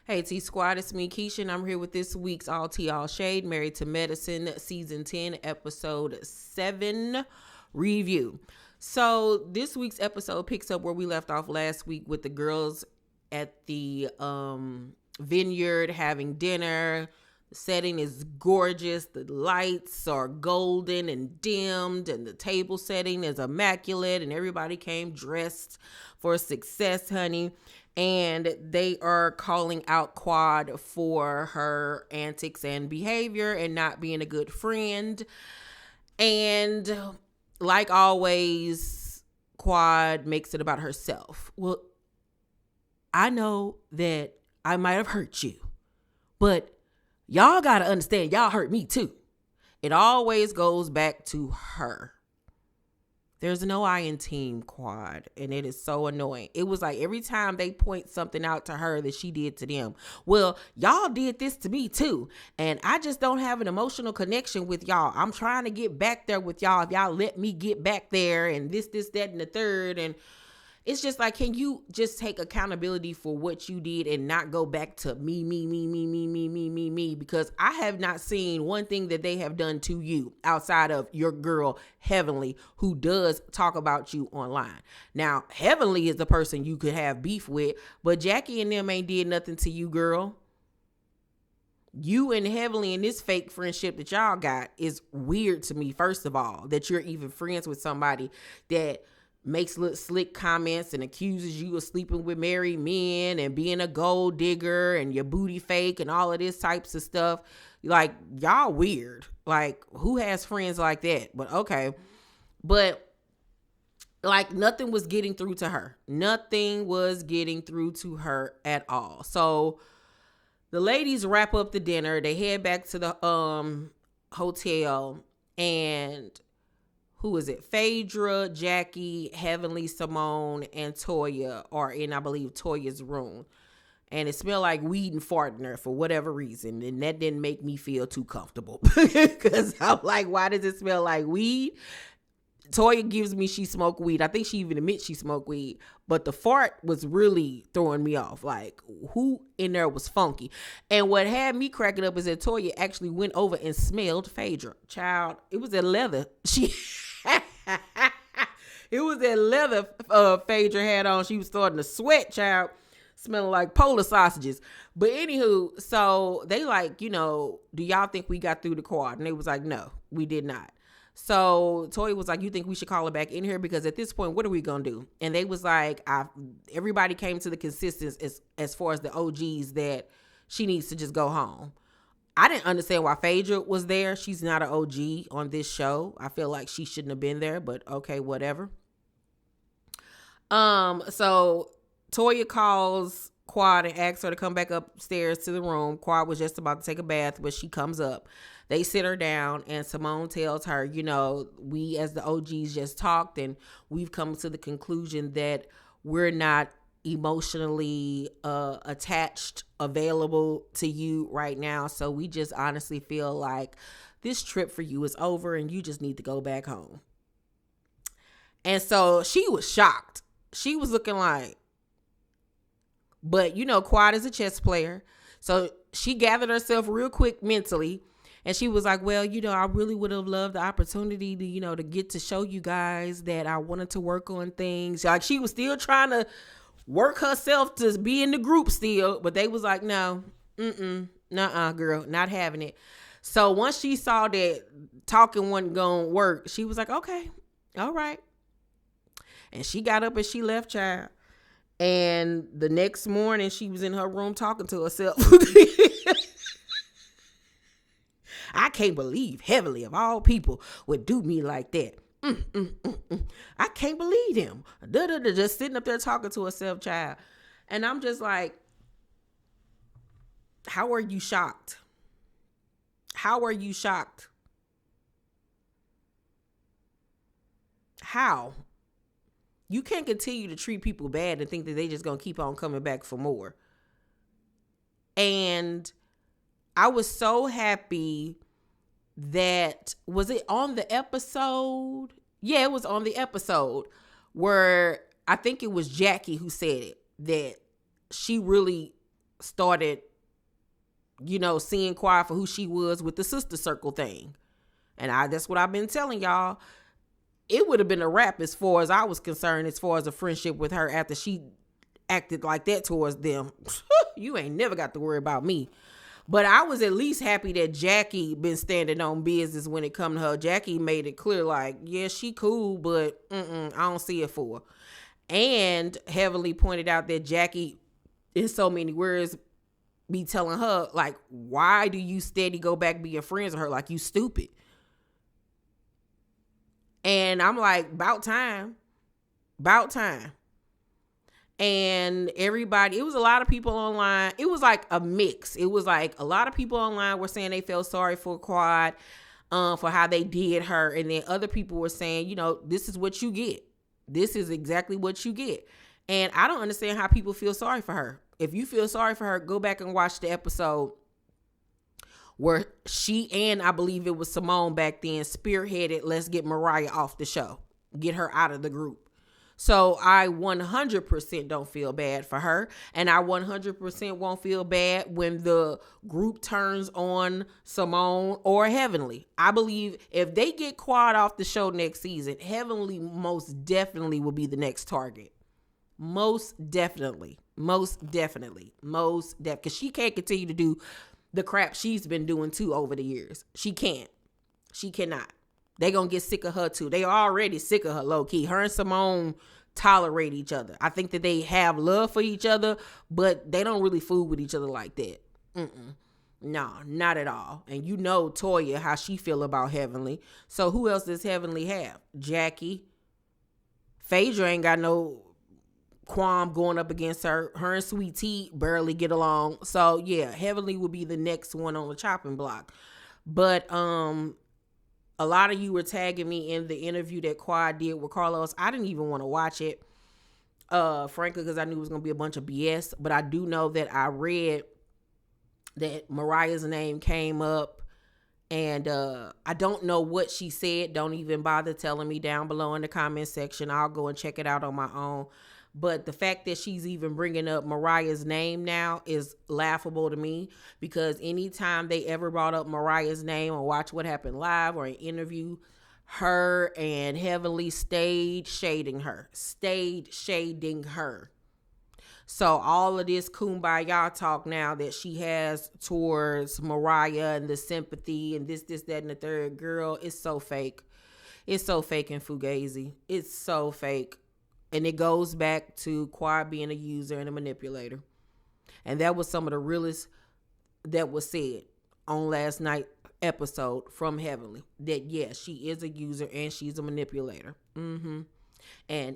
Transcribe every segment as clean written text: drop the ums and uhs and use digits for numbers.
Hey T Squad, it's me Keisha, and I'm here with this week's All Tea All Shade, Married to Medicine, Season 10, Episode 7 review. So this week's episode picks up where we left off last week with the girls at the vineyard having dinner. The setting is gorgeous. The lights are golden and dimmed, and the table setting is immaculate, and everybody came dressed for success, honey. And they are calling out Quad for her antics and behavior and not being a good friend. And like always, Quad makes it about herself. Well, I know that I might have hurt you, but y'all got to understand, y'all hurt me too. It always goes back to her. There's no I in team, Quad, and it is so annoying. It was like every time they point something out to her that she did to them. Well, y'all did this to me too, and I just don't have an emotional connection with y'all. I'm trying to get back there with y'all. If y'all let me get back there, and this, that, and the third, and it's just like, can you just take accountability for what you did and not go back to me? Because I have not seen one thing that they have done to you outside of your girl, Heavenly, who does talk about you online. Now, Heavenly is the person you could have beef with, but Jackie and them ain't did nothing to you, girl. You and Heavenly and this fake friendship that y'all got is weird to me, first of all, that you're even friends with somebody that makes slick comments and accuses you of sleeping with married men and being a gold digger and your booty fake and all of this types of stuff. Like, y'all weird. Like, who has friends like that? But okay. But like, nothing was getting through to her. Nothing was getting through to her at all. So the ladies wrap up the dinner. They head back to the hotel, and who is it? Phaedra, Jackie, Heavenly, Simone, and Toya are in, I believe, Toya's room. And it smelled like weed and fart in there for whatever reason. And that didn't make me feel too comfortable. Because I'm like, why does it smell like weed? Toya gives me she smoked weed. I think she even admits she smoked weed. But the fart was really throwing me off. Like, who in there was funky? And what had me cracking up is that Toya actually went over and smelled Phaedra. Child, it was that leather. It was that leather Phaedra had on. She was starting to sweat, child, smelling like polar sausages. But anywho, so they like, do y'all think we got through the Quad? And they was like, no, we did not. So Toya was like, you think we should call her back in here? Because at this point, what are we going to do? And they was like, everybody came to the consensus as far as the OGs that she needs to just go home. I didn't understand why Phaedra was there. She's not an OG on this show. I feel like she shouldn't have been there, but okay, whatever. So Toya calls Quad and asks her to come back upstairs to the room. Quad was just about to take a bath, but she comes up. They sit her down, and Simone tells her, we as the OGs just talked, and we've come to the conclusion that we're not emotionally attached, available to you right now. So we just honestly feel like this trip for you is over and you just need to go back home. And so she was shocked. She was looking like, but Quad is a chess player. So she gathered herself real quick mentally. And she was like, well, I really would have loved the opportunity to, to get to show you guys that I wanted to work on things. Like, she was still trying to work herself to be in the group still, but they was like, no, nuh-uh, girl, not having it. So once she saw that talking wasn't gonna work, she was like, okay, all right. And she got up and she left, child. And the next morning, she was in her room talking to herself. I can't believe Heavenly, of all people, would do me like that. I can't believe him. Just sitting up there talking to herself, child. And I'm just like, how are you shocked? How are you shocked? How? You can't continue to treat people bad and think that they just gonna keep on coming back for more. And I was so happy that, was it on the episode? Yeah, it was on the episode where I think it was Jackie who said it, that she really started, seeing Quad for who she was with the sister circle thing. And that's what I've been telling y'all. It would have been a wrap as far as I was concerned, as far as a friendship with her after she acted like that towards them. You ain't never got to worry about me. But I was at least happy that Jackie been standing on business when it come to her. Jackie made it clear, like, yeah, she cool, but I don't see it for her. And Heavenly pointed out that Jackie, in so many words, be telling her, like, why do you steady go back being friends with her? Like, you stupid. And I'm like, about time. And everybody, it was a lot of people online. It was like a mix. It was like a lot of people online were saying they felt sorry for Quad for how they did her. And then other people were saying, this is what you get. This is exactly what you get. And I don't understand how people feel sorry for her. If you feel sorry for her, go back and watch the episode where she and I believe it was Simone back then spearheaded, let's get Mariah off the show. Get her out of the group. So I 100% don't feel bad for her. And I 100% won't feel bad when the group turns on Simone or Heavenly. I believe if they get Quad off the show next season, Heavenly most definitely will be the next target. Most definitely. Because she can't continue to do the crap she's been doing too over the years. She can't. She cannot. They gonna get sick of her too. They already sick of her low key. Her and Simone tolerate each other. I think that they have love for each other, but they don't really fool with each other like that. No, not at all. And Toya, how she feel about Heavenly. So who else does Heavenly have? Jackie. Phaedra ain't got no qualm going up against her. Her and Sweet Tea barely get along. So yeah, Heavenly will be the next one on the chopping block. But a lot of you were tagging me in the interview that Quad did with Carlos. I didn't even want to watch it, frankly, because I knew it was going to be a bunch of BS. But I do know that I read that Mariah's name came up. And I don't know what she said. Don't even bother telling me down below in the comment section. I'll go and check it out on my own. But the fact that she's even bringing up Mariah's name now is laughable to me, because anytime they ever brought up Mariah's name or Watch What Happened Live or an interview, her and Heavenly stayed shading her. So all of this kumbaya talk now that she has towards Mariah and the sympathy and this, that, and the third, girl, it's so fake. It's so fake and fugazi. It's so fake. And it goes back to Quad being a user and a manipulator. And that was some of the realest that was said on last night's episode from Heavenly. That, yes, she is a user and she's a manipulator. And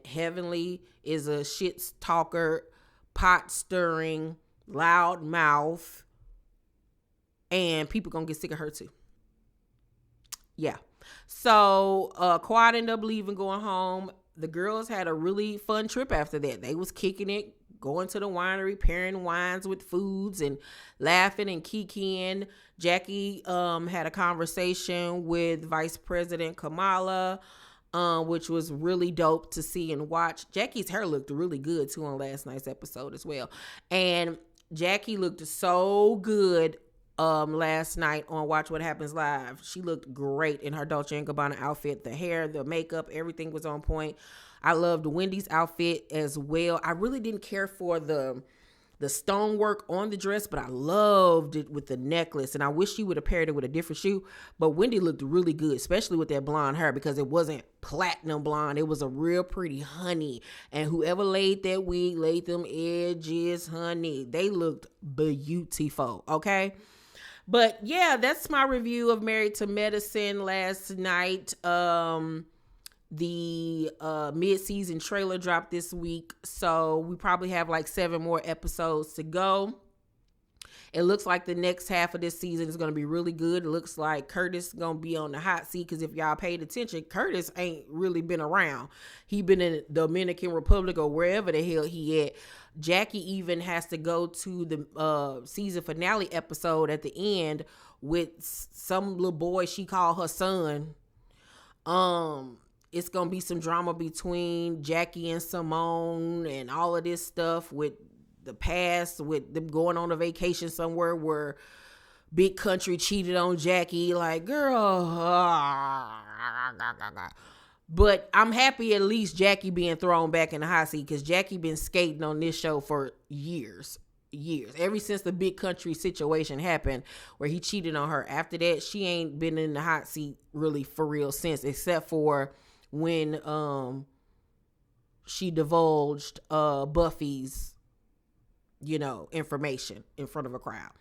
Heavenly is a shit talker, pot stirring, loud mouth. And people gonna get sick of her too. Yeah. So Quad ended up leaving, going home. The girls had a really fun trip after that. They was kicking it, going to the winery, pairing wines with foods and laughing and kikiing. Jackie had a conversation with Vice President Kamala, which was really dope to see and watch. Jackie's hair looked really good too on last night's episode as well. And Jackie looked so good last night on Watch What Happens Live. She looked great in her Dolce & Gabbana outfit. The hair, the makeup, everything was on point. I loved Wendy's outfit as well. I really didn't care for the stonework on the dress, but I loved it with the necklace. And I wish she would have paired it with a different shoe. But Wendy looked really good, especially with that blonde hair, because it wasn't platinum blonde. It was a real pretty honey. And whoever laid that wig, laid them edges, honey, they looked beautiful. Okay. But yeah, that's my review of Married to Medicine last night. The mid-season trailer dropped this week, so we probably have like 7 more episodes to go. It looks like the next half of this season is going to be really good. It looks like Curtis is going to be on the hot seat, because if y'all paid attention, Curtis ain't really been around. He been in the Dominican Republic or wherever the hell he at. Jackie even has to go to the season finale episode at the end with some little boy she called her son. It's going to be some drama between Jackie and Simone and all of this stuff with the past with them going on a vacation somewhere where Big Country cheated on Jackie. Like, girl. But I'm happy at least Jackie being thrown back in the hot seat, because Jackie been skating on this show for years. Ever since the Big Country situation happened where he cheated on her. After that, she ain't been in the hot seat really for real since, except for when she divulged Buffy's, information in front of a crowd.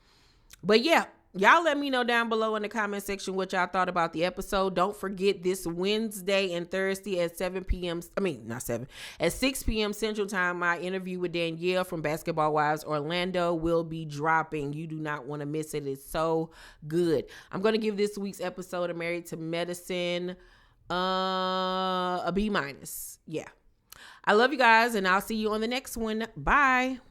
But yeah, y'all let me know down below in the comment section what y'all thought about the episode. Don't forget, this Wednesday and Thursday at 6 p.m. Central Time, my interview with Danielle from Basketball Wives Orlando will be dropping. You do not want to miss it. It's so good. I'm going to give this week's episode of Married to Medicine a B-. Yeah. I love you guys, and I'll see you on the next one. Bye.